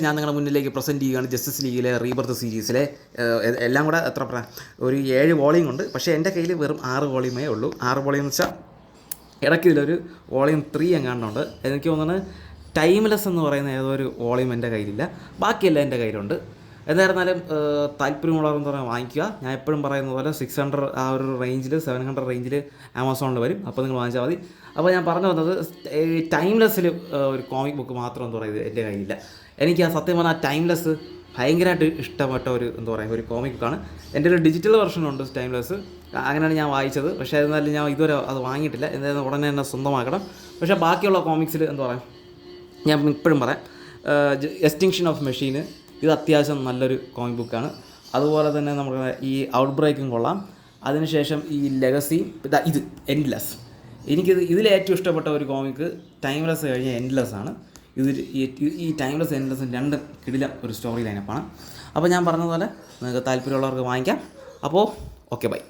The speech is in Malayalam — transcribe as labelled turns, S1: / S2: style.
S1: ഞാൻ നിങ്ങളുടെ മുന്നിലേക്ക് പ്രസൻറ്റ് ചെയ്യുകയാണ് ജസ്റ്റിസ് ലീഗിലെ റീബർത്ത് സീരീസിലെ എല്ലാം കൂടെ എത്ര പറയാം ഒരു 7 വോളിയം ഉണ്ട്. പക്ഷേ എൻ്റെ കയ്യിൽ വെറും 6 വോളിയമേ ഉള്ളൂ. 6 വോളിയം എന്ന് വെച്ചാൽ ഇടയ്ക്ക് ഇതിലൊരു വോളിയം 3 എങ്ങാണ്ടുണ്ട്. എനിക്ക് തോന്നുന്നത് ടൈംലെസ് എന്ന് പറയുന്ന ഏതൊരു വോളിയം എൻ്റെ കയ്യിലില്ല. ബാക്കിയെല്ലാം എൻ്റെ കയ്യിലുണ്ട്. എന്തായിരുന്നാലും താല്പര്യമുള്ളവരെന്ന് പറഞ്ഞാൽ വാങ്ങിക്കുക. ഞാൻ എപ്പോഴും പറയുന്ന പോലെ 600 ആ ഒരു റേഞ്ചിൽ 700 റേഞ്ചിൽ ആമസോണിൽ വരും. അപ്പോൾ നിങ്ങൾ വാങ്ങിച്ചാൽ മതി. അപ്പോൾ ഞാൻ പറഞ്ഞു വന്നത് ഈ ടൈംലെസ്സിൽ ഒരു കോമിക് ബുക്ക് മാത്രം എന്ന് പറയുന്നത് എൻ്റെ കയ്യിലില്ല. എനിക്ക് ആ സത്യം പറഞ്ഞാൽ ടൈംലെസ് ഭയങ്കരമായിട്ട് ഇഷ്ടപ്പെട്ട ഒരു എന്താ പറയുക ഒരു കോമിക് ബുക്കാണ്. എൻ്റെ ഒരു ഡിജിറ്റൽ വെർഷനുണ്ട് ടൈംലെസ്. അങ്ങനെയാണ് ഞാൻ വായിച്ചത്. പക്ഷേ എന്നാലും ഞാൻ ഇതുവരെ അത് വാങ്ങിയിട്ടില്ല. എന്തായാലും ഉടനെ തന്നെ സ്വന്തമാക്കണം. പക്ഷേ ബാക്കിയുള്ള കോമിക്സിൽ എന്താ പറയുക ഞാൻ ഇപ്പോഴും പറയാം, എക്സ്റ്റിങ്ഷൻ ഓഫ് മെഷീൻ ഇത് അത്യാവശ്യം നല്ലൊരു കോമിക് ബുക്കാണ്. അതുപോലെ തന്നെ നമുക്ക് ഈ ഔട്ട് ബ്രേക്കും കൊള്ളാം. അതിനുശേഷം ഈ ലെഗസി ഇത് എൻഡ്ലെസ്. ഇതിൽ ഏറ്റവും ഇഷ്ടപ്പെട്ട ഒരു കോമിക്ക് ടൈംലെസ് കഴിഞ്ഞ എൻഡ്ലെസ് ആണ്. ഈ ടൈംലെസ് എൻഡ്ലെസ് 2 കിടില ഒരു സ്റ്റോറി ലൈനപ്പാണ്. അപ്പോൾ ഞാൻ പറഞ്ഞതുപോലെ നിങ്ങൾക്ക് താല്പര്യമുള്ളവർക്ക് വാങ്ങിക്കാം. അപ്പോൾ ഓക്കെ, ബൈ.